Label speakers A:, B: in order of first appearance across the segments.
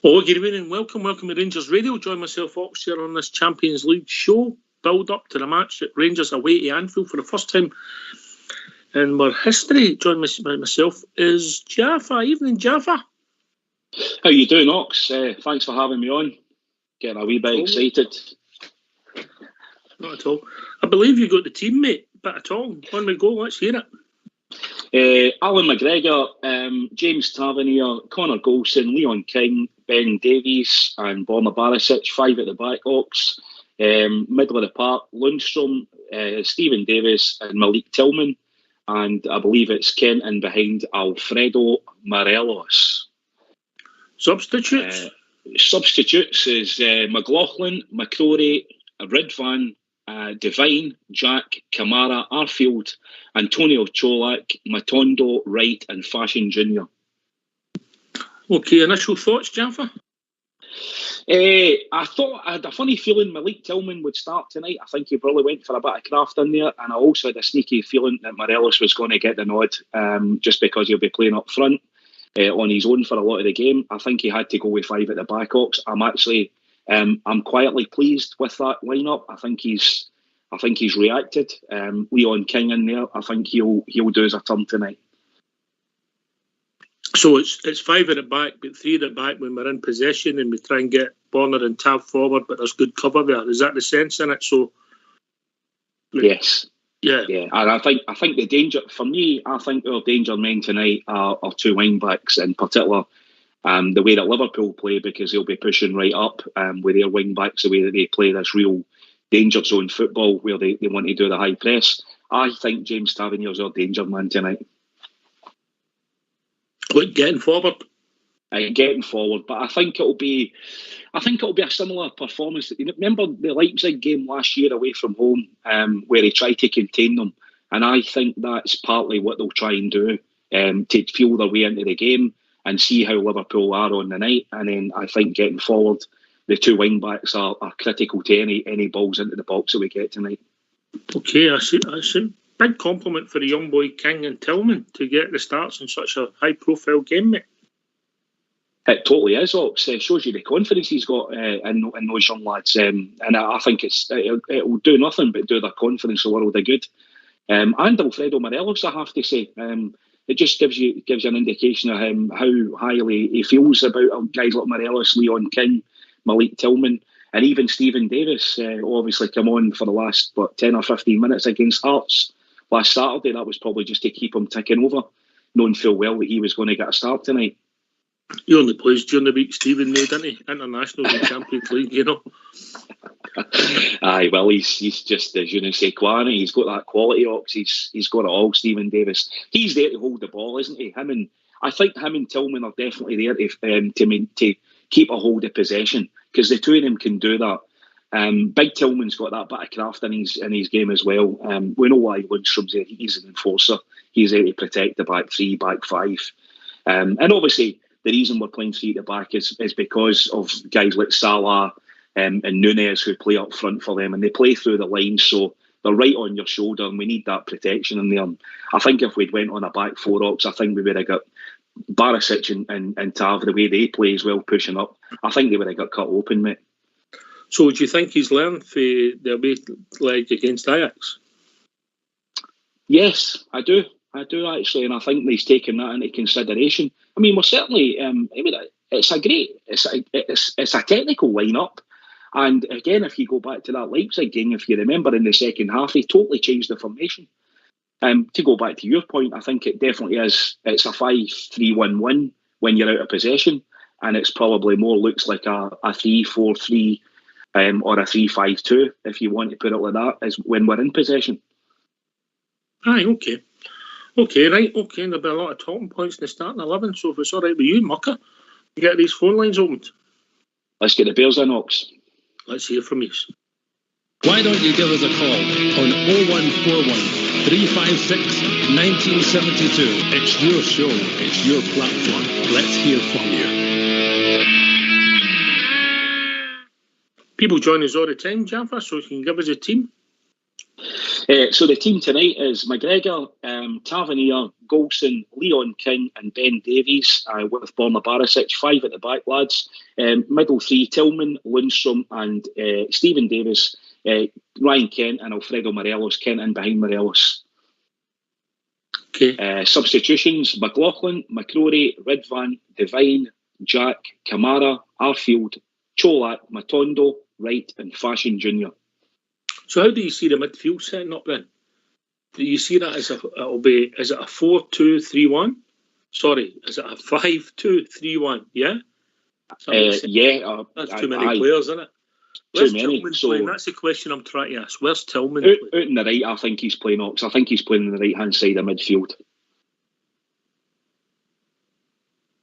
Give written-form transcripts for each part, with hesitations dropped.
A: Oh, good evening. Welcome to Rangers Radio. Join myself, Ox, here on this Champions League show. Build up to the match at Rangers away to Anfield for the first time in our history. Join myself is Jaffa. Evening, Jaffa.
B: How you doing, Ox? Thanks for having me on. Getting a wee bit excited.
A: Not at all. I believe you got the team, mate. But at all. On we go. Let's hear it.
B: Alan McGregor, James Tavernier, Connor Golson, Leon King, Ben Davies and Borna Barisic, 5 at the back, Ox. Middle of the park, Lundstrom, Stephen Davis and Malik Tillman. And I believe it's Kent in behind Alfredo Morelos.
A: Substitutes?
B: Substitutes is McLaughlin, McCrory, Ridvan, Devine, Jack, Kamara, Arfield, Antonio Colak, Matondo, Wright and Fashion Jr.
A: Okay, initial thoughts, Jaffa?
B: I thought I had a funny feeling Malik Tillman would start tonight. I think he probably went for a bit of craft in there, and I also had a sneaky feeling that Morelos was going to get the nod just because he'll be playing up front on his own for a lot of the game. I think he had to go with 5 at the back, Ox. I'm quietly pleased with that lineup. I think he's reacted. Leon King in there. I think he'll do us a turn tonight.
A: So it's 5 at the back, but 3 at the back when we're in possession, and we try and get Borna and Tav forward, but there's good cover there. Is that the sense in it? So
B: yes.
A: Yeah.
B: And I think the danger for me, I think our danger men tonight are 2 wingbacks in particular. The way that Liverpool play, because they'll be pushing right up with their wingbacks, the way that they play this real danger zone football where they want to do the high press. I think James Tavernier's our danger man tonight.
A: Like getting forward,
B: but I think it'll be a similar performance. Remember the Leipzig game last year away from home, where he tried to contain them, and I think that's partly what they'll try and do to feel their way into the game and see how Liverpool are on the night. And then I think getting forward, the 2 wing backs are critical to any balls into the box that we get tonight.
A: Okay, I see. Big compliment for the young boy King and Tillman to get the starts in such a high-profile game, mate.
B: It totally is, Ox. It shows you the confidence he's got in those young lads, and I think it will do nothing but do their confidence a world of good. And Alfredo Morelos, I have to say, it just gives you an indication of him, how highly he feels about guys like Morelos, Leon King, Malik Tillman, and even Stephen Davis. Obviously, come on for the last 10 or 15 minutes against Hearts last Saturday. That was probably just to keep him ticking over, knowing full well that he was going to get a start tonight.
A: He only plays during the week, Stephen, though, didn't he? International and Champions League, you know.
B: Aye, well, he's just the je ne sais quoi. He's got that quality, Ox. He's got it all, Stephen Davis. He's there to hold the ball, isn't he? I think him and Tillman are definitely there to keep a hold of possession, because the 2 of them can do that. Big Tillman's got that bit of craft in his game as well. We know why Lundstrom's there. He's an enforcer. He's there to protect the back 3, back 5. And obviously, the reason we're playing 3 at the back is because of guys like Salah and Núñez who play up front for them, and they play through the lines, so they're right on your shoulder, and we need that protection in there. I think if we'd went on a back 4, Ox, I think we would have got Barisic and Tav, the way they play as well, pushing up. I think they would have got cut open, mate.
A: So do you think he's learned for the away leg against Ajax?
B: Yes, I do actually, and I think he's taken that into consideration. I mean, we're certainly. It's a technical lineup, and again, if you go back to that Leipzig game, if you remember in the second half, he totally changed the formation. To go back to your point, I think it definitely is. It's a 5-3-1-1 when you're out of possession, and it's probably more looks like a 3-4-3 or a 3-5-2, if you want to put it like that, is when we're in possession.
A: Aye, okay. Okay, right, okay. There'll be a lot of talking points in the starting 11, so if it's all right with you, Mucker, get these phone lines opened.
B: Let's get the Bears in, Ox.
A: Let's hear from you.
C: Why don't you give us a call on 0141 356 1972. It's your show, it's your platform. Let's hear from you.
A: People join us all the time, Jaffa, so you can give us a team.
B: So the team tonight is McGregor, Tavernier, Golson, Leon King and Ben Davies, with Borna Barisic, 5 at the back, lads. Middle 3, Tillman, Lundstrom and Stephen Davis, Ryan Kent and Alfredo Morelos. Kent in behind Morelos.
A: Okay.
B: Substitutions: McLaughlin, McCrory, Ridvan, Devine, Jack, Kamara, Arfield, Colak, Matondo, Wright and Fashion Jr.
A: So how do you see the midfield setting up then? Do you see that as is it a 4-2-3-1? Sorry, is it a 5-2-3-1? Yeah?
B: Yeah.
A: That's too many players, isn't it? Where's Tillman playing? That's the question I'm trying to ask. Where's Tillman playing?
B: Out in the right, I think he's playing Ox. I think he's playing on the right-hand side of midfield.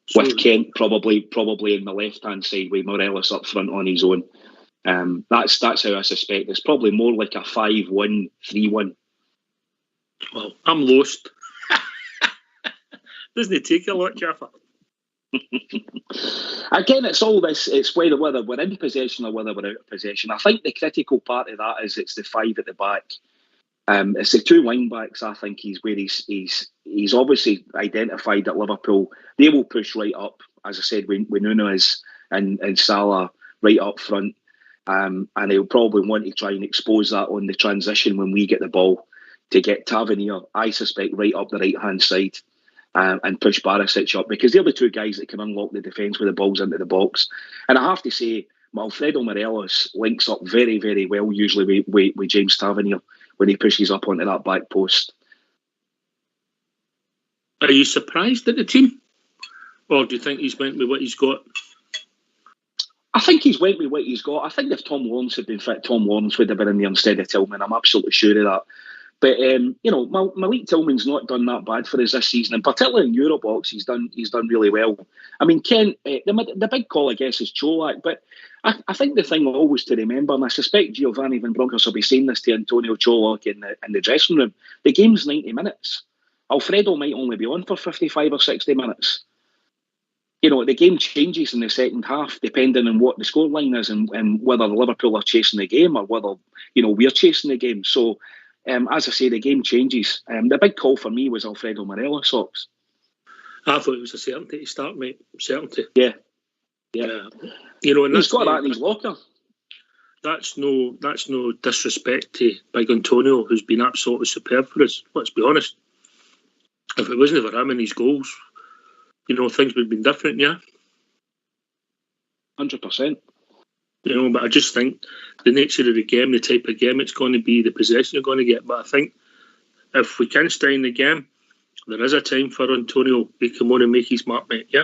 B: So, with Kent probably in the left-hand side with Morelos up front on his own. That's how I suspect. It's probably more like a 5-1-3-1.
A: Well, I'm lost. Doesn't it take a lot, Jaffa?
B: Again, it's all this. It's whether we're in possession or whether we're out of possession. I think the critical part of that is it's the 5 at the back. It's the 2 wingbacks. I think he's obviously identified that Liverpool, they will push right up. As I said, with Nunes and Salah right up front. And he'll probably want to try and expose that on the transition when we get the ball to get Tavernier, I suspect, right up the right-hand side and push Barisic up, because they're the 2 guys that can unlock the defence with the balls into the box. And I have to say, Alfredo Morelos links up very, very well usually with James Tavernier when he pushes up onto that back post.
A: Are you surprised at the team? Or do you think he's went with what he's got?
B: I think he's went with what he's got. I think if Tom Lawrence had been fit, Tom Lawrence would have been in there instead of Tillman. I'm absolutely sure of that. But Malik Tillman's not done that bad for us this season, and particularly in Eurobox, he's done really well. I mean, Kent, the big call, I guess, is Colak. But I think the thing always to remember, and I suspect Giovanni Van Bronckhorst will be saying this to Antonio Colak in the dressing room, the game's 90 minutes. Alfredo might only be on for 55 or 60 minutes. The game changes in the second half depending on what the scoreline is and whether Liverpool are chasing the game or whether, we're chasing the game. So, as I say, the game changes. The big call for me was Alfredo Morelos. Socks.
A: I thought it was a certainty to start, mate. Certainty.
B: Yeah.
A: And
B: he's got that in his locker.
A: That's no disrespect to Big Antonio, who's been absolutely superb for us. Let's be honest. If it wasn't for him and his goals, things would have been different, yeah?
B: 100%.
A: But I just think the nature of the game, the type of game it's going to be, the possession you're going to get. But I think if we can stay in the game, there is a time for Antonio to come on and make his mark, mate, yeah?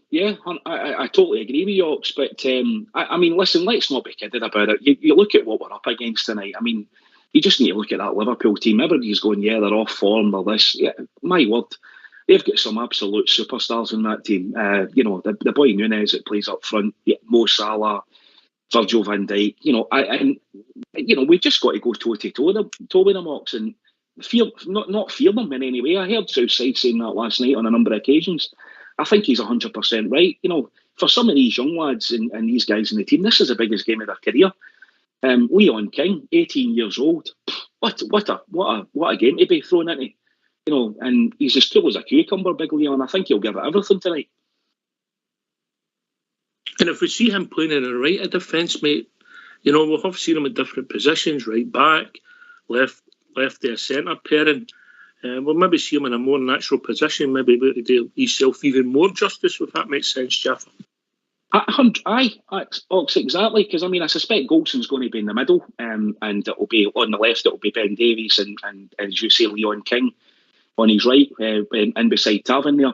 B: Yeah, I totally agree with you, Ox. But, I mean, listen, let's not be kidded about it. You look at what we're up against tonight. I mean, you just need to look at that Liverpool team. Everybody's going, yeah, they're off form or this. Yeah, my word. They've got some absolute superstars in that team. The boy Nunes that plays up front, Mo Salah, Virgil van Dijk. We've just got to go toe to toe with them, Ox, and not fear them in any way. I heard Southside saying that last night on a number of occasions. I think he's 100% right. For some of these young lads and these guys in the team, this is the biggest game of their career. Leon King, 18 years old. What a game to be thrown into. And he's as cool as a cucumber, Big Leon. I think he'll give it everything tonight.
A: And if we see him playing in the right of defence, mate, we'll have seen him at different positions, right back, left there, centre pairing. We'll maybe see him in a more natural position, maybe able to do himself even more justice, if that makes sense, Jaffa. Ox, exactly, because I suspect Golson's going to be in the middle, and it'll be on the left, it'll be Ben Davies and as you say, Leon King on his right, and beside Tavernier,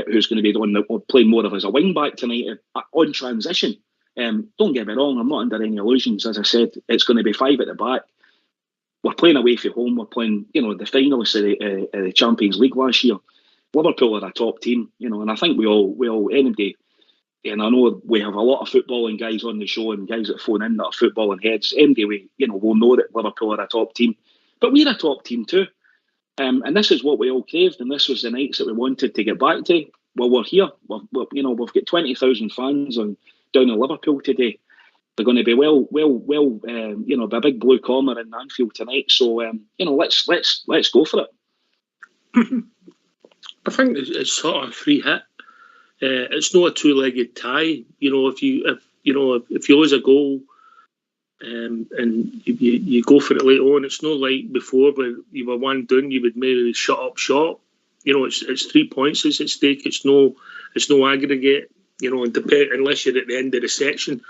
A: who's going to be the one that will play more of as a wing back tonight on transition. Don't get me wrong, I'm not under any illusions. As I said, it's going to be 5 at the back. We're playing away from home. We're playing, the finalists of the Champions League last year. Liverpool are a top team, and I think we all anybody. And I know we have a lot of footballing guys on the show and guys that phone in that are footballing heads. Anyway, we'll know that Liverpool are a top team, but we're a top team too. And this is what we all craved, and this was the nights that we wanted to get back to. Well, we're here. We've got 20,000 fans down in Liverpool today.
B: they're going to be well, be a big blue corner in Anfield tonight. So let's go for it.
A: I think it's sort of a free hit. It's not a two-legged tie. If you lose a goal and you go for it late on, it's not like before where you were one down, you would maybe shut up shop. It's 3 points is at stake. It's no aggregate. Unless you're at the end of the section.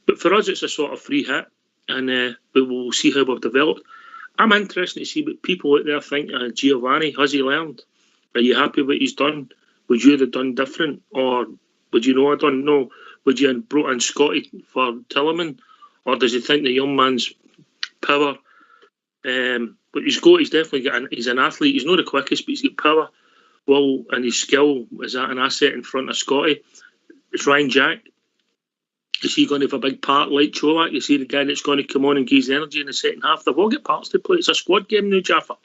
A: But for us, it's a sort of free hit, and we'll see how we've developed. I'm interested to see what people out there think. Giovanni, has he learned? Are you happy with what he's done? Would you have done different, or would you not have done? No. Would you have brought in Scotty for Tillman, or does he think the young man's power? But he's definitely he's an athlete. He's not the quickest, but he's got power, will, and his skill is that an asset in front of Scotty. It's Ryan Jack. Is he going to have a big part like Colak? You see the guy that's going to come on and give his energy in the second half. They've all got parts to play. It's a squad game now, Jaffa.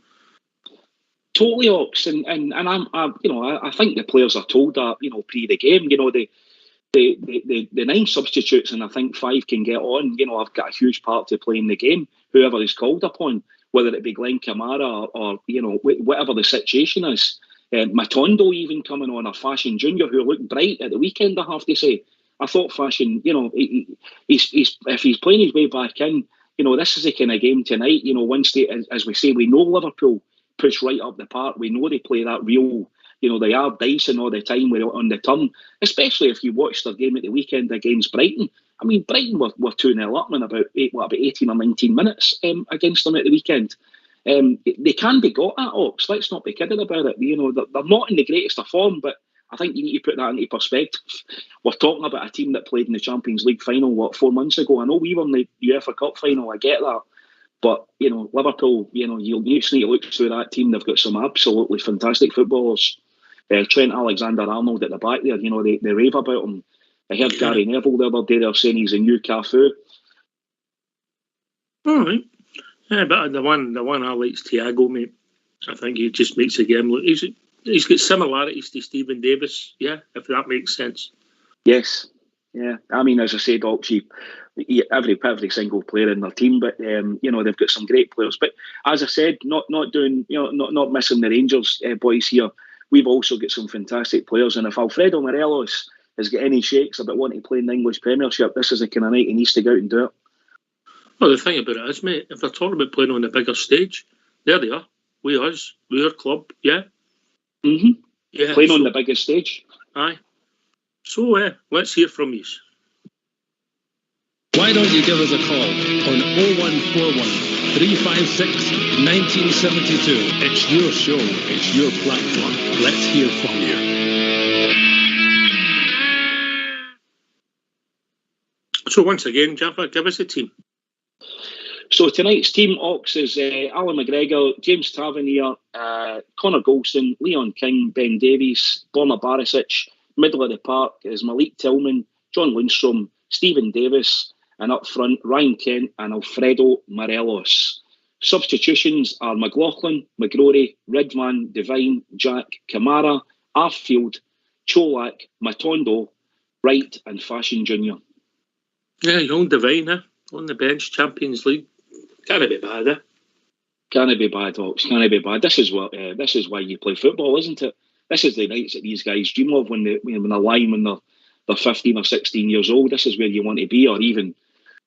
B: Totally, Ox, and I think the players are told that pre the game. The 9 substitutes, and I think 5 can get on. I've got a huge part to play in the game. Whoever is called upon, whether it be Glenn Kamara or whatever the situation is. Matondo even coming on, or Fashion Junior, who looked bright at the weekend, I have to say. I thought Fashion, he's if he's playing his way back in, this is the kind of game tonight. Once as we say, we know Liverpool push right up the park. We know they play that real, they are dicing all the time. We're on the turn, especially if you watched their game at the weekend against Brighton. I mean, Brighton were 2-0 up in about 18 or 19 minutes against them at the weekend. They can be got at, Ox. Let's not be kidding about it. They're not in the greatest of form, but I think you need to put that into perspective. We're talking about a team that played in the Champions League final, 4 months ago. I know we were in the UEFA Cup final, I get that. But, Liverpool, you'll need to look through that team. They've got some absolutely fantastic footballers. Trent Alexander-Arnold at the back there, they rave about him. I heard Gary Neville the other day, they were saying he's a new Cafu.
A: All right. Yeah, but the one I like is Thiago, mate. I think he just makes the game look... He's got similarities to Stephen Davis, if that makes sense.
B: Yes, yeah. I mean, as I said, Oxy, every single player in their team, but they've got some great players. But as I said, not missing the Rangers boys here. We've also got some fantastic players, and if Alfredo Morelos has got any shakes about wanting to play in the English Premiership, this is the kind of night he needs to go out and do it.
A: Well, the thing about it is, mate, if they're talking about playing on the bigger stage, there they are. We're club, yeah.
B: Mm-hmm.
A: Yeah,
B: playing on the biggest stage.
A: Aye. So let's hear from you.
C: Why don't you give us a call on 0141 356 1972? It's your show, it's your platform. Let's hear from you.
A: So once again, Jaffa, give us a team.
B: So tonight's team, Ox, is Alan McGregor, James Tavernier, Connor Golston, Leon King, Ben Davies, Borna Barisic. Middle of the park is Malik Tillman, John Lundstrom, Stephen Davis, and up front, Ryan Kent and Alfredo Morelos. Substitutions are McLaughlin, McGrory, Ridvan, Devine, Jack, Kamara, Arfield, Colak, Matondo, Wright and Fashion Junior.
A: Yeah, young Devine, on the bench, Champions League. Can't be bad,
B: Can't be bad, Ox. Can't be bad. This is why you play football, isn't it? This is the nights that these guys dream of when they're lying when they're 15 or 16 years old. This is where you want to be, or even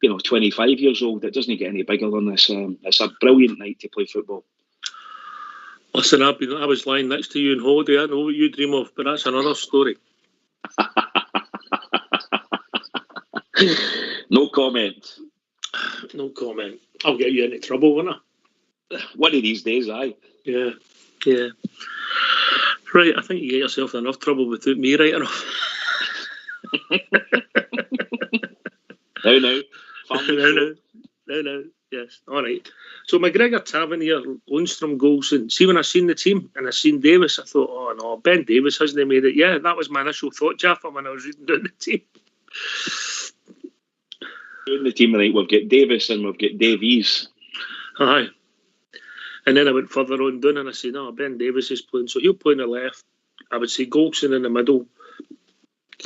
B: 25 years old. It doesn't get any bigger than this. It's a brilliant night to play football.
A: Listen, I was lying next to you in holiday. I know what you dream of, but that's another story.
B: No comment.
A: No comment. I'll get you into trouble, won't I?
B: One of these days, aye.
A: Yeah. Right, I think you get yourself in enough trouble without me writing off. No. Yes, all right. So McGregor, Tavernier, Lundstrom, Golson. See, when I seen the team and I seen Davis, I thought, oh no, Ben Davis hasn't made it. Yeah, that was my initial thought, Jaffa, when I was reading down the team.
B: In the team tonight, we've got Davis and we've got Davies.
A: Aye. And then I went further on down and I said, no, Ben Davis is playing. So he'll play on the left. I would say Golson in the middle,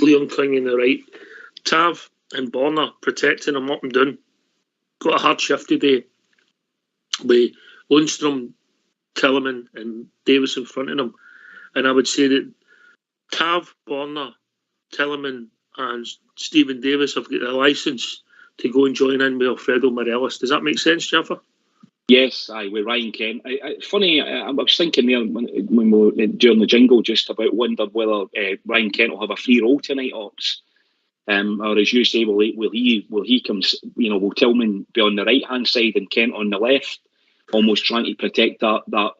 A: Leon King in the right. Tav, and Borna protecting him up and down. Got a hard shift today with Lundstrom, Tillman and Davis in front of him. And I would say that Tav, Borna, Tillman and Stephen Davis have got a licence to go and join in with Alfredo Morelos. Does that make sense, Jaffa?
B: Yes, with Ryan Kent. Funny, I was thinking there when we were during the jingle just about wondered whether Ryan Kent will have a free role tonight, Ox. Or as you say, will he come? Will Tillman be on the right hand side and Kent on the left, almost trying to protect that?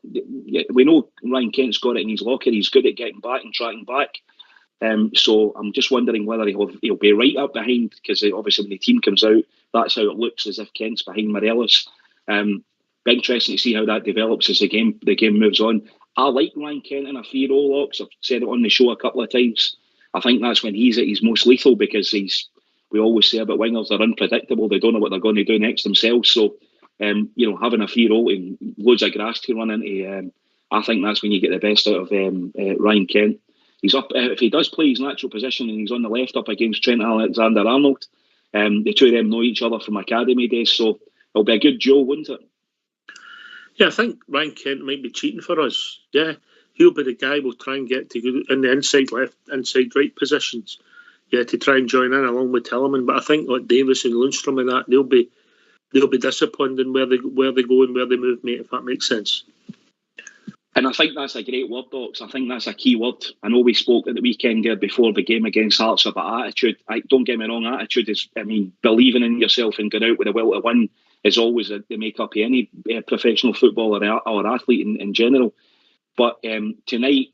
B: We know Ryan Kent's got it in his locker. He's good at getting back and tracking back. So I'm just wondering whether he'll be right up behind, because obviously when the team comes out, that's how it looks, as if Kent's behind Morelos. Be interesting to see how that develops as the game moves on. I like Ryan Kent in a free role, Ox. I've said it on the show a couple of times. I think that's when he's at his most lethal, because we always say about wingers, they're unpredictable. They don't know what they're going to do next themselves. So, having a free role and loads of grass to run into, I think that's when you get the best out of Ryan Kent. He's up, if he does play his natural position and he's on the left up against Trent Alexander-Arnold, the two of them know each other from academy days, so it'll be a good duel, wouldn't it?
A: Yeah, I think Ryan Kent might be cheating for us. Yeah, he'll be the guy we'll try and get to go in the inside left, inside right positions. Yeah, to try and join in along with Tillman. But I think like Davis and Lundstrom and that, they'll be disciplined in where they go and where they move, mate, if that makes sense.
B: And I think that's a great word, Docs. I think that's a key word. I know we spoke at the weekend there before the game against Hearts about attitude. Don't get me wrong, attitude is, believing in yourself and going out with a will to win is always the make-up of any professional footballer or athlete in general. But tonight,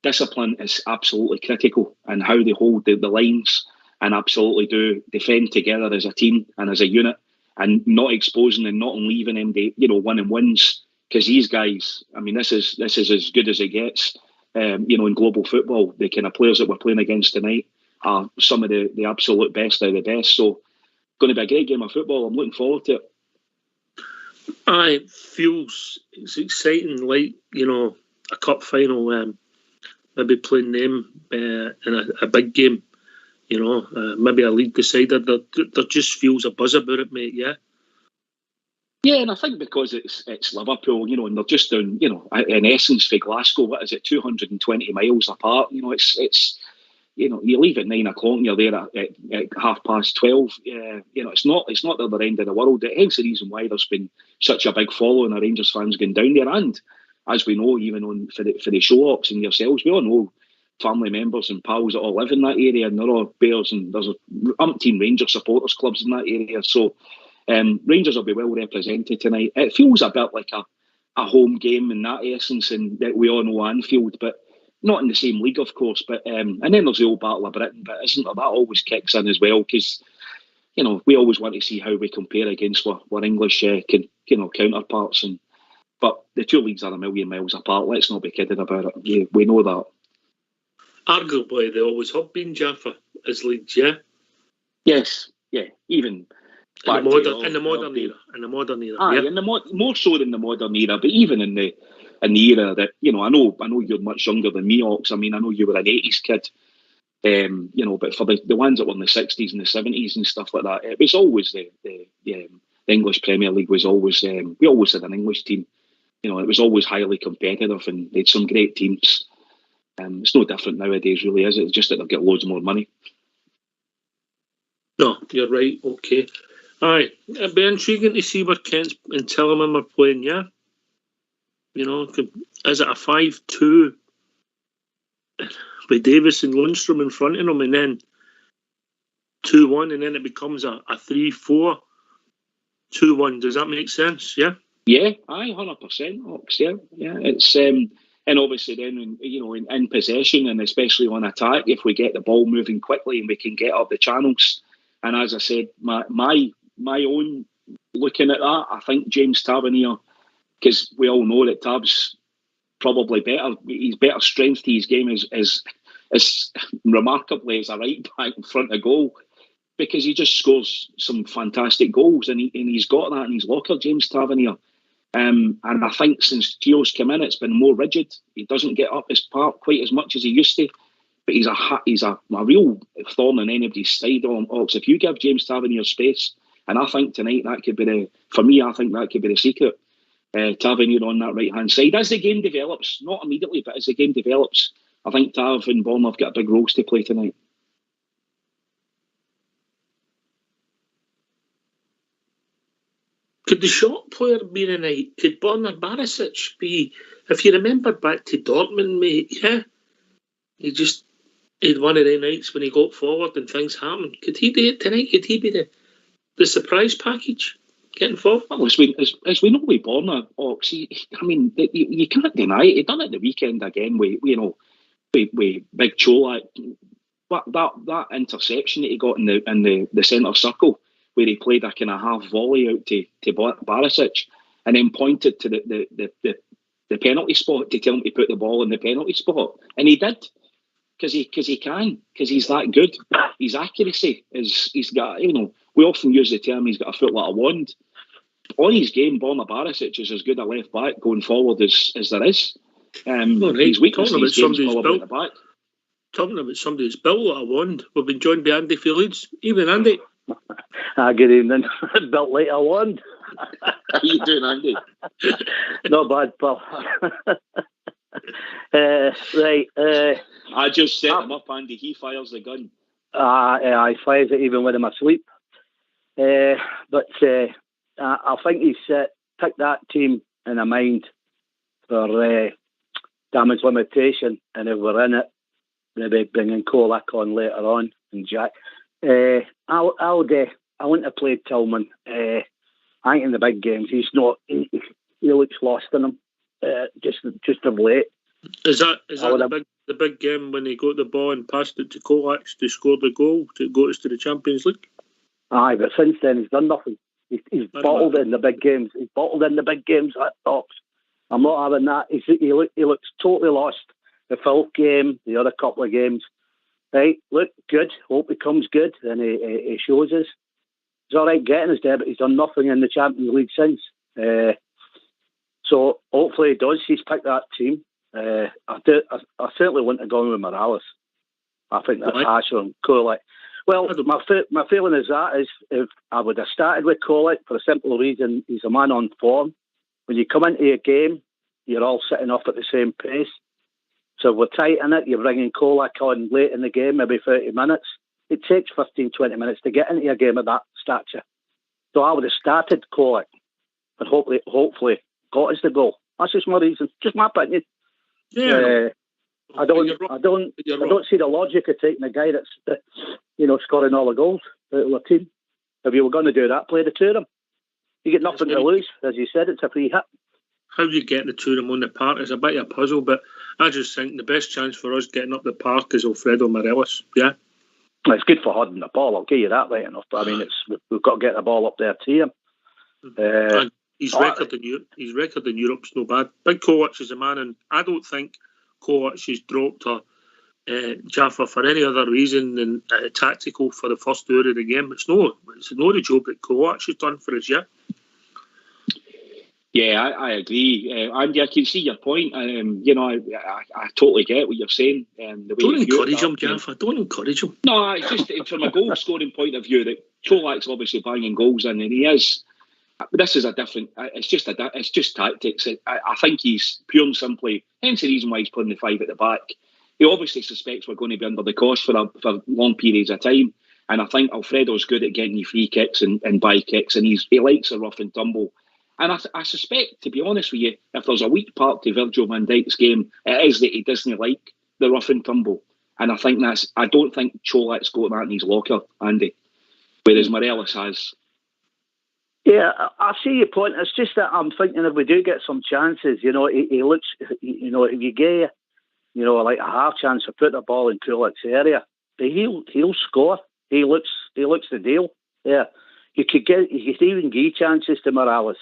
B: discipline is absolutely critical, and how they hold the lines and absolutely do defend together as a team and as a unit, and not exposing and not leaving them, one and wins. Because these guys, this is as good as it gets. In global football, the kind of players that we're playing against tonight are some of the absolute best of the best. So, going to be a great game of football. I'm looking forward to it.
A: It feels it's exciting, like a cup final. Maybe playing them in a big game. Maybe a league decider. There just feels a buzz about it, mate. Yeah.
B: Yeah, and I think because it's Liverpool, and they're just down, in essence for Glasgow, what is it, 220 miles apart? It's you leave at 9 o'clock and you're there at 12:30. It's not the other end of the world. Hence the reason why there's been such a big following of Rangers fans going down there. And as we know, even for the show ops and yourselves, we all know family members and pals that all live in that area, and they're all Bears, and there's umpteen Rangers supporters clubs in that area. So Rangers will be well represented tonight. It feels a bit like a home game in that essence, and that we all know Anfield, but not in the same league, of course. But and then there's the old Battle of Britain, but isn't there? That always kicks in as well, because we always want to see how we compare against our English counterparts. But the two leagues are a million miles apart. Let's not be kidding about it. Yeah, we know that.
A: Arguably, they always have been, Jaffa, as leagues. Yeah.
B: Yes. Yeah. Even.
A: In the modern era.
B: Aye,
A: yeah.
B: More so than the modern era, but even in the era that I know you're much younger than me, Ox. I know you were an 80s kid, but for the ones that were in the 60s and the 70s and stuff like that, it was always the English Premier League was always we always had an English team. It was always highly competitive, and they had some great teams. It's no different nowadays, really, is it? It's just that they've got loads more money.
A: No, you're right. Okay. Aye, it'd be intriguing to see where Kent and Tillman are playing, yeah? Is it a 5-2 with Davis and Lundstrom in front of them, and then 2-1, and then it becomes a 3-4, 2-1? Does that make sense, yeah?
B: Yeah, aye, 100%, Ox, yeah. It's, and obviously then, in possession, and especially on attack, if we get the ball moving quickly and we can get up the channels. And as I said, my own looking at that, I think James Tavernier, because we all know that Tab's probably better. He's better strength to his game is remarkably as a right back in front of goal, because he just scores some fantastic goals, and he's got that in his locker, James Tavernier. And I think since Gio's come in, it's been more rigid. He doesn't get up his park quite as much as he used to. but he's a real thorn in anybody's side. Ox, if you give James Tavernier space, and I think tonight that could be I think that could be the secret. Tavernier on that right hand side as the game develops, not immediately, but as the game develops, I think Tav and Bournemouth got a big roles to play tonight.
A: Could the shot player be tonight? Could Borna Barisic be? If you remember back to Dortmund, mate, yeah, he'd one of the nights when he got forward and things happened. Could he do it tonight? Could he be the surprise package getting forward?
B: Well, as we know with Borna, Ox, you can't deny it. He done it the weekend again with Big Colak. That interception that he got in the centre circle, where he played a kind of half volley out to Barisic, and then pointed to the penalty spot to tell him to put the ball in the penalty spot, and he did because he's that good. His accuracy he's got. We often use the term he's got a foot like a wand. On his game, Borna Barisic is as good a left back going forward as there is. His weakness in his game is probably at the back.
A: Talking about somebody who's built like a wand, we've been joined by Andy for Leeds. Evening, Andy.
D: Good evening. Built like a wand.
B: How you doing, Andy?
D: Not bad, pal. Right.
B: I just set him up, Andy. He fires the gun.
D: I fires it even when I'm asleep. But I think he's picked that team in a mind for damage limitation, and if we're in it, maybe bringing Colak on later on and Jack. I want to play Tillman. I think in the big games he's not. He looks lost in them. Just of late.
A: Is that the big game when he got the ball and passed it to Colak to score the goal to go us to the Champions League?
D: Aye, but since then he's done nothing. He's bottled in the big games. He's bottled in the big games at Ox. I'm not having that. He looks totally lost. The Filth game, the other couple of games. Right, look good. Hope he comes good, and he shows us. He's all right getting us there, but he's done nothing in the Champions League since. So hopefully he does. He's picked that team. I certainly wouldn't have gone with Morelos. I think that's harsher on Colak. Well, my feeling is if I would have started with Colak for a simple reason, he's a man on form. When you come into a game, you're all sitting off at the same pace. So if we're tight in it, you're bringing Colak on late in the game, maybe 30 minutes. It takes 15, 20 minutes to get into a game of that stature. So I would have started Colak and hopefully got us the goal. That's just my reason, just my opinion.
A: Yeah.
D: I don't see the logic of taking a guy that's scoring all the goals out of the team. If you were going to do that, play the two of them. You get nothing to lose, as you said. It's a free hit.
A: How you get the two of them on the park is a bit of a puzzle, but I just think the best chance for us getting up the park is Alfredo Morelos. Yeah,
D: it's good for holding the ball. I'll give you that right enough. But I mean, we've got to get the ball up there to him.
A: His record in Europe's no bad. Big Kovac is a man, and I don't think Kovac has dropped Jaffa for any other reason than tactical for the first hour of the game. It's no the job that Kovac has done for us, yeah.
B: Yeah, I agree. Andy, I can see your point. I totally get what you're saying.
A: Don't encourage him, Jaffa. Don't encourage him.
B: No, it's just from a goal scoring point of view that Colak's obviously banging goals in, and he is. This is a different. It's just tactics. I think he's pure and simply. Hence the reason why he's putting the five at the back. He obviously suspects we're going to be under the cosh for long periods of time, and I think Alfredo's good at getting you free kicks and by kicks, and he likes a rough and tumble. And I suspect, to be honest with you, if there's a weak part to Virgil van Dijk's game, it is that he doesn't like the rough and tumble. And I don't think Colak's got that in his locker, Andy, whereas Morelos has.
D: Yeah, I see your point. It's just that I'm thinking if we do get some chances, he looks, if you get, like a half chance to put the ball in Colak's area, he'll score. He looks the deal. Yeah, you could even give chances to Morelos.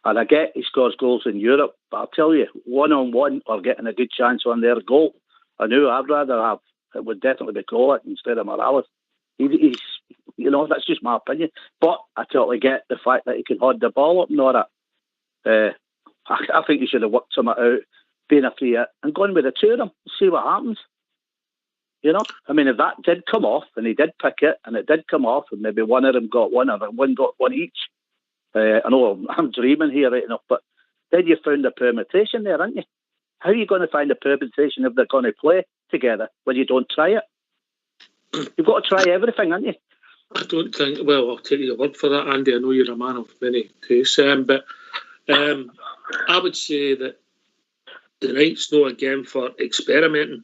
D: And I get he scores goals in Europe, but I'll tell you, one-on-one or getting a good chance on their goal, I knew I'd rather have, it would definitely be Colak instead of Morelos. He's that's just my opinion. But I totally get the fact that he can hold the ball up and all that. I think he should have worked something out, being a free hit, and gone with the two of them, see what happens. You know, I mean, if that did come off and he did pick it and it did come off and maybe one of them got one or one got one each, I know I'm dreaming here right enough, but then you found a permutation there, aren't you? How are you going to find a permutation if they're going to play together when you don't try it? You've got to try everything, haven't you?
A: I don't think, well, I'll take your word for that, Andy. I know you're a man of many tastes, but I would say that the night's not again for experimenting.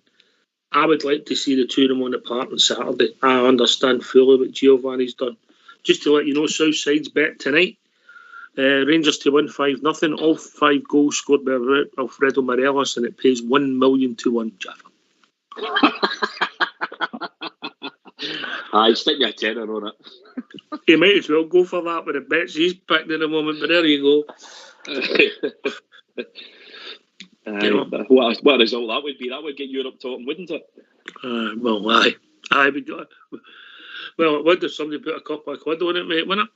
A: I would like to see the two of them on the park on Saturday. I understand fully what Giovanni's done. Just to let you know, Southside's bet tonight. Rangers to win 5-0. All 5 goals scored by Alfredo Morelos, and it pays 1 million to 1, Jaffa.
B: Aye, stick your tenner on it.
A: He might as well go for that with the bets he's picked in the moment, but there you go.
B: What a result that would be. That would get Europe talking, wouldn't it?
A: Well, aye. Well, it would if somebody put a couple of quid on it, mate, wouldn't it?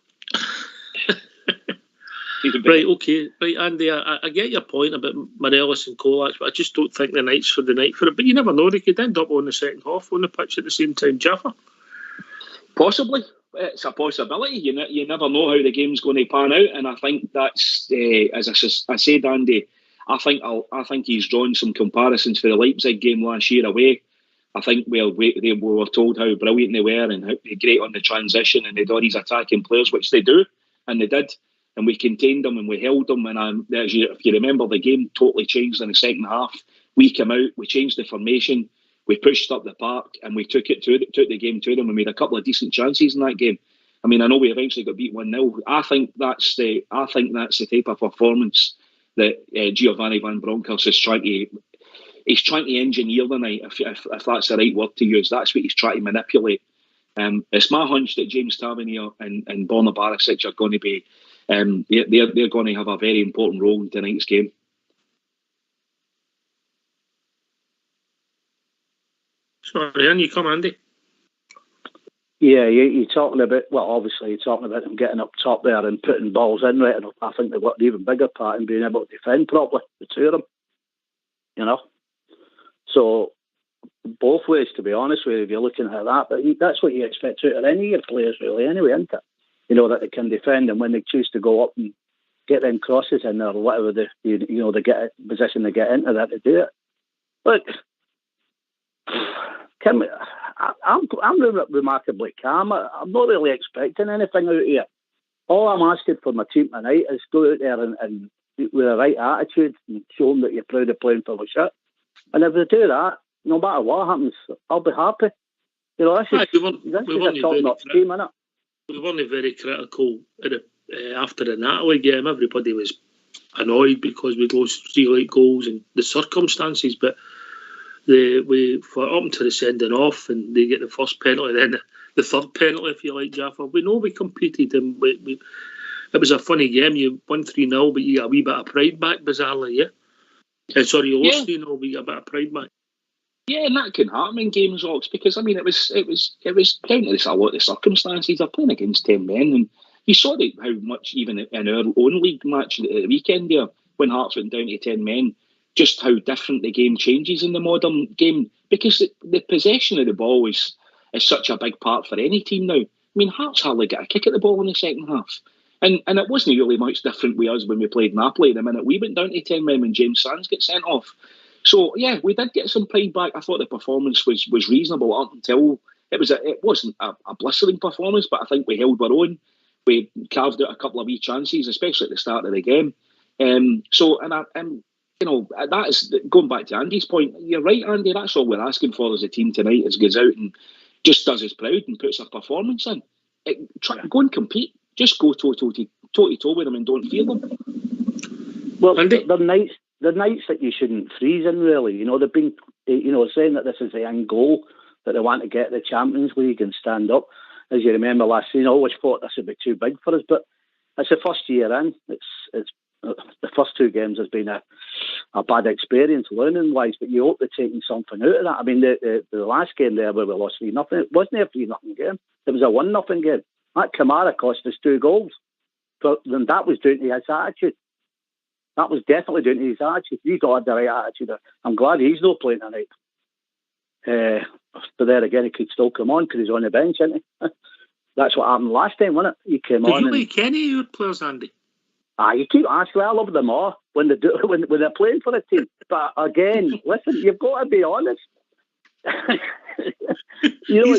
A: Right, okay. Right, Andy, I get your point about Morelos and Colak, but I just don't think the night's for the night for it. But you never know, they could end up on the second half on the pitch at the same time, Jaffa.
B: Possibly. It's a possibility. You never know how the game's going to pan out, and I think that's, as I said, Andy, I think he's drawn some comparisons for the Leipzig game last year away. I think we were told how brilliant they were and how great on the transition, and they'd all these attacking players, which they do, and they did. And we contained them and we held them. And if you remember, the game totally changed in the second half. We came out, we changed the formation, we pushed up the park, and we took the game to them. We made a couple of decent chances in that game. I mean, I know we eventually got beat 1-0. I think that's the type of performance that Giovanni Van Bronckhorst is trying to. He's trying to engineer the night, if that's the right word to use. That's what he's trying to manipulate. It's my hunch that James Tavernier and Borna Barisic are going to be. They're going to have a very important role in tonight's game.
A: Sorry, and you come, Andy.
D: Yeah, you're talking about, well, obviously you're talking about them getting up top there and putting balls in right enough. I think they've got an even bigger part in being able to defend properly, the two of them. You know? So, both ways, to be honest with you, if you're looking at that, but that's what you expect out of any of your players, really, anyway, isn't it? You know, that they can defend, and when they choose to go up and get them crosses in there or whatever, they get a position to get into that to do it. Look, I'm remarkably calm. I'm not really expecting anything out here. All I'm asking for my team tonight is go out there and with the right attitude and show them that you're proud of playing for the shit. And if they do that, no matter what happens, I'll be happy. You know, this is a top-notch team, isn't it?
A: We weren't very critical after the Napoli game. Everybody was annoyed because we'd lost 3 late goals and the circumstances, but for up until the sending off and they get the first penalty, then the third penalty, if you like, Jaffa. We know we competed and it was a funny game. You won 3-0, but you got a wee bit of pride back, bizarrely, yeah? Sorry, you lost 3-0, but you got a bit of pride back.
B: Yeah, and that can happen in games, Ox, because I mean it was down to a lot of the circumstances. They're playing against 10 men, and you saw how much even in our own league match at the weekend there, when Hearts went down to 10 men, just how different the game changes in the modern game, because the possession of the ball is such a big part for any team now. I mean, Hearts hardly get a kick at the ball in the second half, and it wasn't really much different with us when we played Napoli. The minute we went down to 10 men when James Sands got sent off. So yeah, we did get some pride back. I thought the performance was reasonable up until it wasn't a blistering performance, but I think we held our own. We carved out a couple of wee chances, especially at the start of the game. That is going back to Andy's point. You're right, Andy. That's all we're asking for as a team tonight: is goes out and just does us proud and puts a performance in. Go and compete. Just go toe to toe with them and don't fear them.
D: Well, the nights that you shouldn't freeze in, really. You know, they've been, saying that this is the end goal, that they want to get the Champions League and stand up. As you remember last season, I always thought this would be too big for us, but it's the first year in. It's the first 2 games has been a bad experience learning wise, but you hope they're taking something out of that. I mean, the last game there where we lost 3-0, it wasn't a 3-0 game. It was a 1-0 game. That Kamara cost us 2 goals. But then that was down to his attitude. That was definitely down to his attitude. He's got the right attitude. I'm glad he's not playing tonight. But there again, he could still come on because he's on the bench, isn't he? That's what happened last time, wasn't it? He came on.
A: Do you like any of your players, Andy?
D: You keep asking. I love them all when they do when they're playing for the team. But again, listen, you've got to be honest. You know,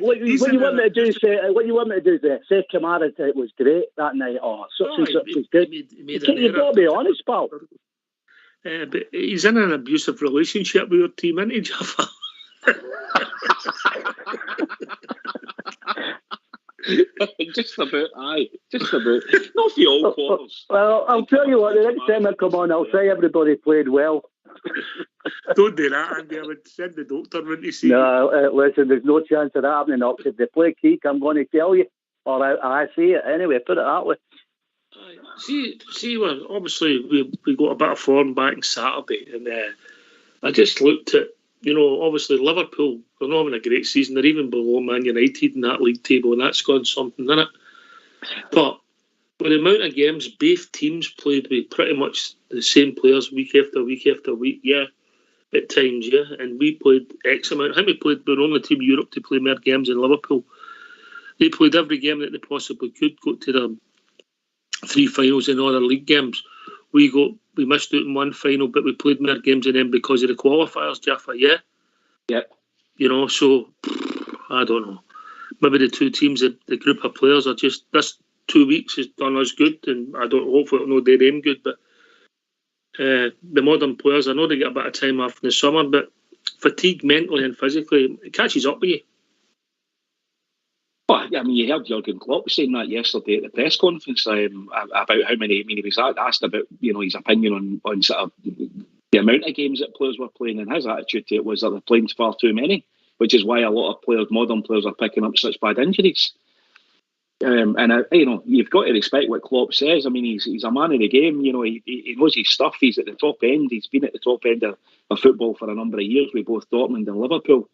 D: what you want me to do? Say Kamara was great that night. Such and such was good. You've got to be honest, pal.
A: But he's in an abusive relationship with your team, isn't he, Jaffa?
B: Just about. Not for all quarters.
D: Well, I'll tell you what, the next time I come on, I'll say everybody played well.
A: Don't do that, Andy. I would send the doctor when you see
D: No, listen, there's no chance of that happening. If they play Keek, I'm going to tell you. Or I see it anyway, put it that way.
A: See, well, obviously we got a bit of form back on Saturday, and I just looked at, obviously Liverpool, they're not having a great season. They're even below Man United in that league table, and that's gone something, isn't it? But with the amount of games both teams played with pretty much the same players week after week after week, at times, and we played X amount. I think we were the only team in Europe to play more games than Liverpool. They played every game that they possibly could, got to the 3 finals in all their league games. We missed out in one final, but we played more games than them because of the qualifiers, Jaffa, yeah?
B: Yep.
A: So, I don't know. Maybe the two teams, the group of players are just, this 2 weeks has done us good, and hopefully it'll not do them good, but the modern players, I know they get a bit of time off in the summer, but fatigue mentally and physically, it catches up with you.
B: Well, I mean, you heard Jurgen Klopp saying that yesterday at the press conference about how many. I mean, he was asked about his opinion on sort of the amount of games that players were playing, and his attitude to it was that they're playing far too many, which is why a lot of players, modern players, are picking up such bad injuries. You've got to respect what Klopp says. I mean, he's a man of the game. He knows his stuff. He's at the top end. He's been at the top end of football for a number of years with both Dortmund and Liverpool.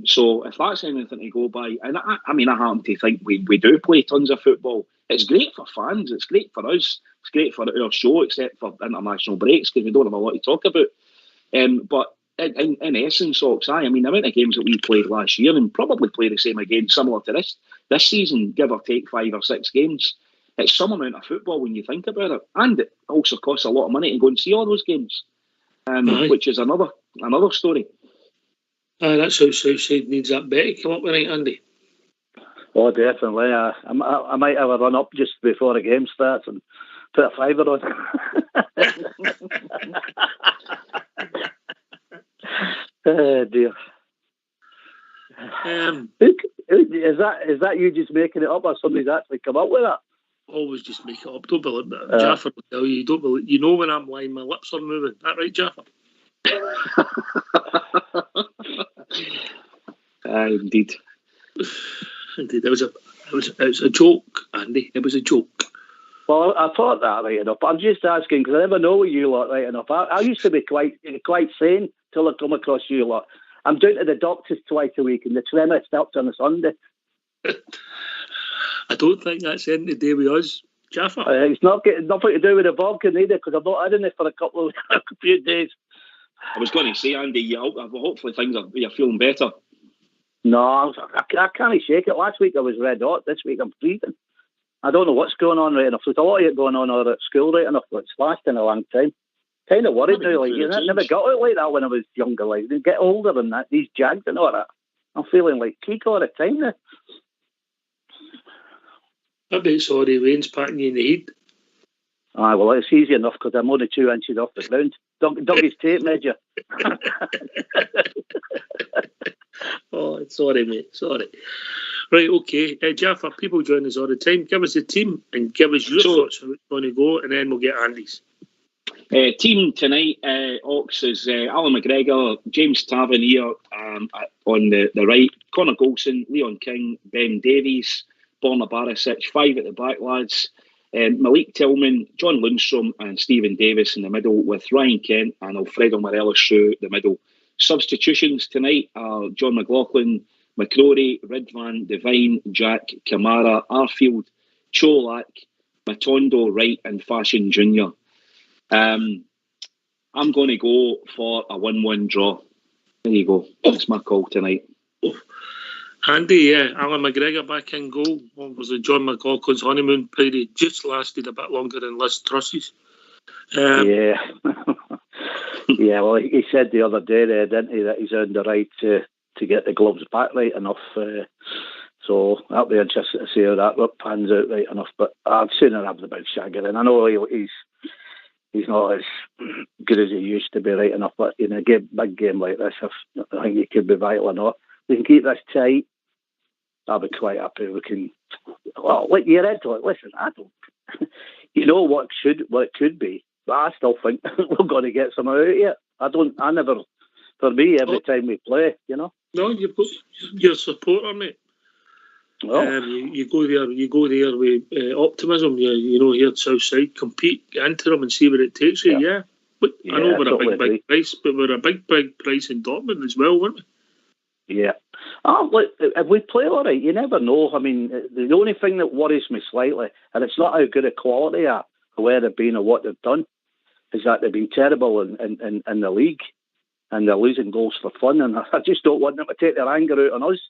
B: So if that's anything to go by, and I happen to think we do play tons of football. It's great for fans. It's great for us. It's great for our show, except for international breaks because we don't have a lot to talk about. But in essence, the amount of games that we played last year and probably play the same again, similar to this season, give or take 5 or 6 games. It's some amount of football when you think about it, and it also costs a lot of money to go and see all those games, which is another story.
A: That's how Southside needs that bet to come up with, right, Andy?
D: Oh, definitely. I might have a run up just before the game starts and put a fiver on. Oh dear. Is that you just making it up, or somebody's actually come up with that?
A: Always just make it up. Don't believe that. Jaffa will tell you. You don't believe. You know when I'm lying, my lips are moving. That right, Jaffa?
B: Indeed.
A: Indeed, it was a joke, Andy. It was a joke.
D: Well, I thought that right enough. I'm just asking because I never know you lot right enough. I used to be quite sane till I come across you lot. I'm down to the doctors twice a week, and the tremor stops on a Sunday.
A: I don't think that's anything to do with us, Jaffa.
D: It's not getting nothing to do with the vodka either, because I've not had it for a few days.
B: I was going to say, Andy, hopefully you're feeling better.
D: No, I can't shake it. Last week I was red hot. This week I'm freezing. I don't know what's going on right enough. There's a lot of it going on at school right enough. It's lasting a long time. Kind of worried now. I never got it like that when I was younger. Like, they get older than that. These jags and all that. I'm feeling like Keek all the time now.
A: I bet sorry, Wayne's patting you in the head.
D: Well, it's easy enough because I'm only 2 inches off the ground. Dougie's tape measure.
A: Oh, sorry, mate. Sorry. Right, okay. Jaffa, people join us all the time. Give us the team and give us your thoughts on how it's going to go, and then we'll get Andy's.
B: Team tonight, Ox, is Alan McGregor, James Tavernier on the right, Connor Golson, Leon King, Ben Davies, Borna Barisic, 5 at the back, lads. Malik Tillman, John Lundstrom and Stephen Davis in the middle, with Ryan Kent and Alfredo Morelos through the middle. Substitutions tonight are John McLaughlin, McCrory, Ridvan, Devine, Jack, Kamara, Arfield, Colak, Matondo, Wright and Fashion Jr. I'm going to go for a 1-1 draw. There you go. That's my call tonight.
A: Andy, Alan McGregor back in goal. What was it? John McLaughlin's honeymoon period just lasted a bit longer than Liz Truss's.
D: Yeah. Yeah, well, he said the other day there, didn't he, that he's earned the right to get the gloves back right enough. So that'll be interesting to see how that pans out right enough. But I'd sooner have the big shagger. And I know he's not as good as he used to be right enough. But in a big game like this, I think he could be vital enough. We can keep this tight. I'll be quite happy. We can. Well, like you're into it. Listen, I don't. You know what it could be, but I still think we're going to get some out of it. I never. For me, every time we play, you know.
A: No, you're a supporter, mate. Oh. You go there with optimism. You know, here at Southside, compete, get into them, and see where it takes you. Yeah, but I know we're totally a big price, but we're a big price in Dortmund as well, weren't we?
D: Yeah. Look, if we play all right, you never know. I mean, the only thing that worries me slightly, and it's not how good a quality are, or where they've been or what they've done, is that they've been terrible in the league, and they're losing goals for fun, and I just don't want them to take their anger out on us.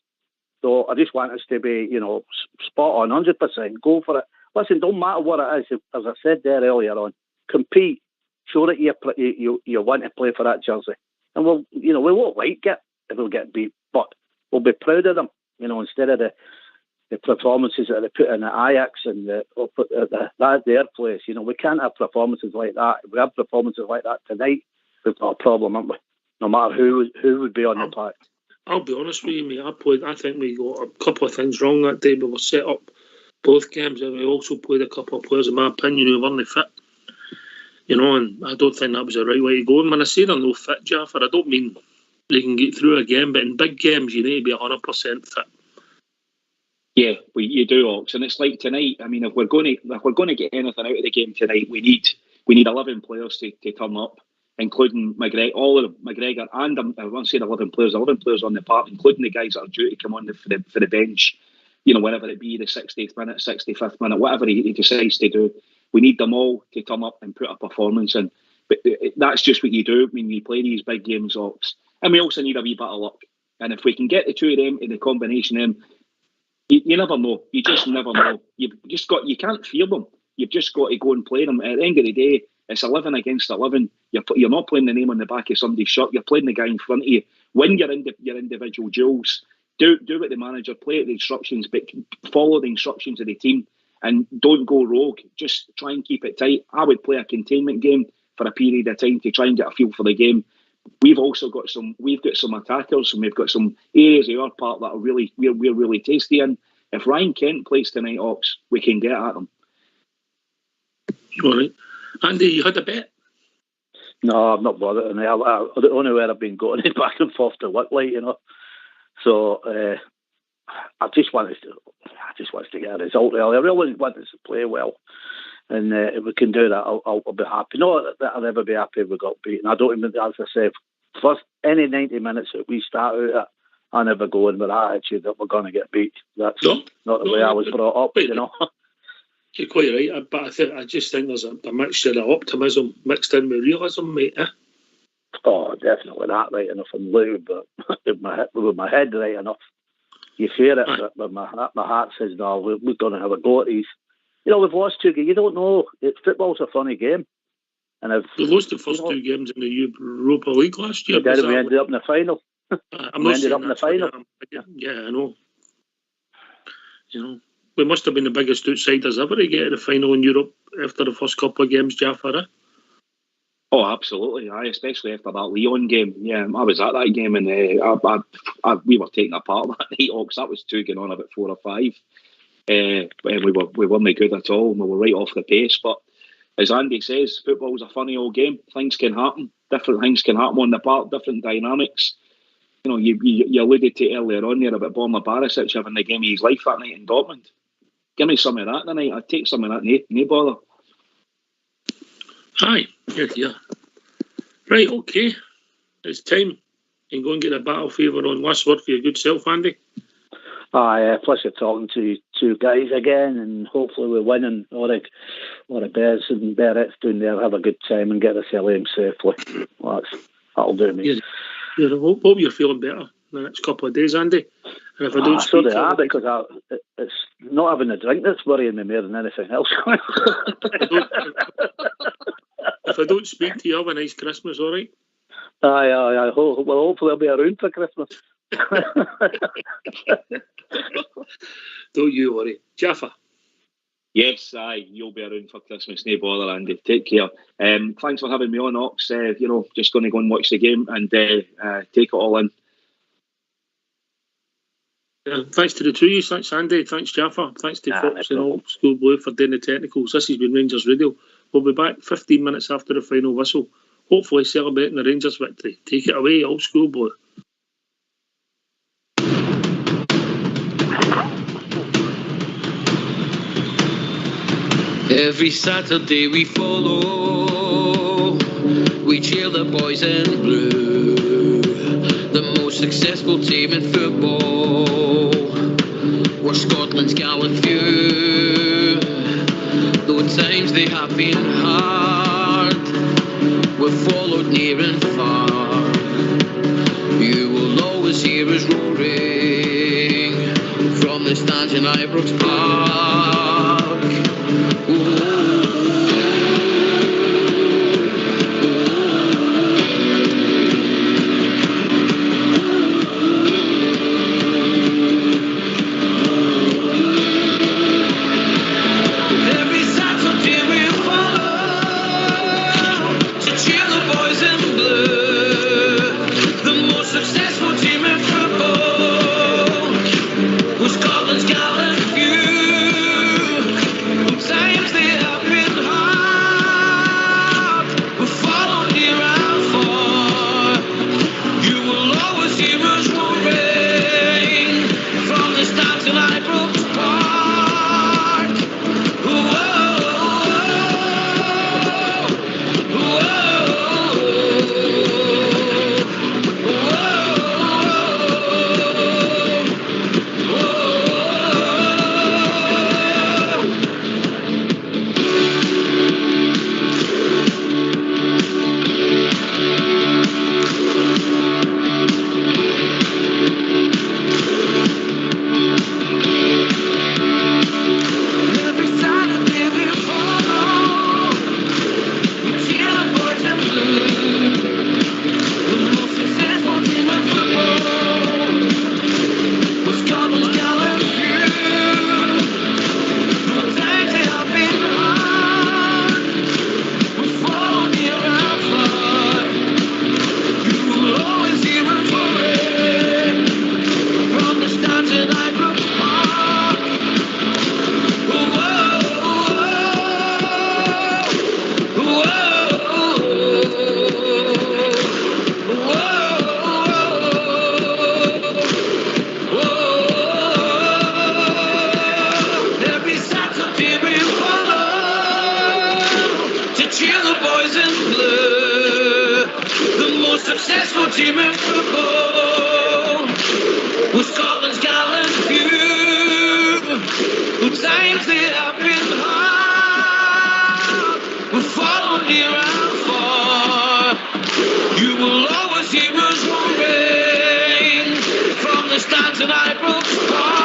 D: So I just want us to be, spot on, 100%. Go for it. Listen, don't matter what it is. As I said there earlier on, compete. Show that you want to play for that jersey, and we won't like it if we'll get beat, but we'll be proud of them. Instead of the performances that they put in the Ajax and their place. We can't have performances like that. If we have performances like that tonight, we've got a problem, haven't we? No matter who would be on the park.
A: I'll be honest with you, mate. I think we got a couple of things wrong that day. We were set up both games, and we also played a couple of players, in my opinion, who weren't fit. And I don't think that was the right way to go. And when I say they're no fit, Jaffer, I don't mean they can get through a game, but in big games, you need to be 100% fit.
B: Yeah, you do, Ox, and it's like tonight. I mean, if we're going to get anything out of the game tonight, we need 11 players to turn up, including McGregor, all of McGregor, and I won't say 11 players on the park, including the guys that are due to come on for the bench. Whenever it be the 60th minute, 65th minute, whatever he decides to do, we need them all to come up and put a performance in. But that's just what you do when you play these big games, Ox. And we also need a wee bit of luck. And if we can get the two of them in the combination of them, you never know. You just never know. You can't fear them. You've just got to go and play them. At the end of the day, it's 11 against 11. You're not playing the name on the back of somebody's shirt. You're playing the guy in front of you. Win your individual duels. Do what the manager, play at the instructions, but follow the instructions of the team and don't go rogue. Just try and keep it tight. I would play a containment game for a period of time to try and get a feel for the game. We've got some attackers, and we've got some areas of our park that are we're really tasty in. If Ryan Kent plays tonight, Ox, we can get at them.
A: All right. Andy, you had a bet?
D: No, I'm not bothered. And the only way I've been going is back and forth to look like, So I just want us to get a result. Really, I really want us to play well, and if we can do that, I'll be happy. No, I'll never be happy if we got beaten. I don't even, as I say, first any 90 minutes that we start out at, I never go in with that attitude that we're going to get beat. That's not the way I was brought up.
A: You're quite right, but I just think there's a mixture of optimism mixed in with realism, mate.
D: Oh, definitely that right enough and blue, but with my head right enough. You fear it, but my heart says, no, we're going to have a go at these. We've lost 2 games. You don't know. Football's a funny game. And
A: we lost the first 2 games in the Europa League last year.
D: Then we ended up in the final.
A: We ended up in the final. Yeah, I know. We must have been the biggest outsiders ever to get to the final in Europe after the first couple of games, Jaffer.
B: Oh, absolutely. Especially after that Lyon game. Yeah, I was at that game, and we were taking apart that night, Ox. That was 2 going on about 4 or 5. And we weren't good at all. We were right off the pace. But as Andy says, football's a funny old game. Things can happen. Different things can happen on the park. Different dynamics. You alluded to earlier on there about Borna Barisic having the game of his life that night in Dortmund. Give me some of that tonight. I'd take some of that. No bother.
A: Aye, yeah. Right, okay. It's time. You can go and get a battle favour on. Last word for your good self, Andy.
D: Aye, pleasure talking to you 2 guys again, and hopefully we're winning. All the Bears and Berets down there have a good time and get us home safely. That'll do me.
A: Yeah. Hope you're feeling better in the next couple of days, Andy. And if I don't speak to you,
D: because it's not having a drink that's worrying me more than anything else.
A: If I don't speak to you, have a nice Christmas, all right?
D: Aye. Hopefully I'll be around for Christmas.
A: Don't you worry. Jaffa?
B: Yes, aye, you'll be around for Christmas, no bother, Andy. Take care. Thanks for having me on, Ox. Just going to go and watch the game and take it all in.
A: Yeah, thanks to the two of you. Thanks, Andy. Thanks, Jaffa. Thanks to Fox and Old School Blue for doing the technicals. This has been Rangers Radio. We'll be back 15 minutes after the final whistle, hopefully celebrating the Rangers victory. Take it away, Old School Blue.
E: Every Saturday we follow, we cheer the boys in blue, the most successful team in football. We're Scotland's gallant few, though at times they have been hard. We've followed near and far. You will always hear us roaring from the stands in Ibrox Park. Successful team in football, with Scotland's gallant few, who times they have been hard, we've followed near and far. You will always hear us roaring from the stands in Ibrox Park.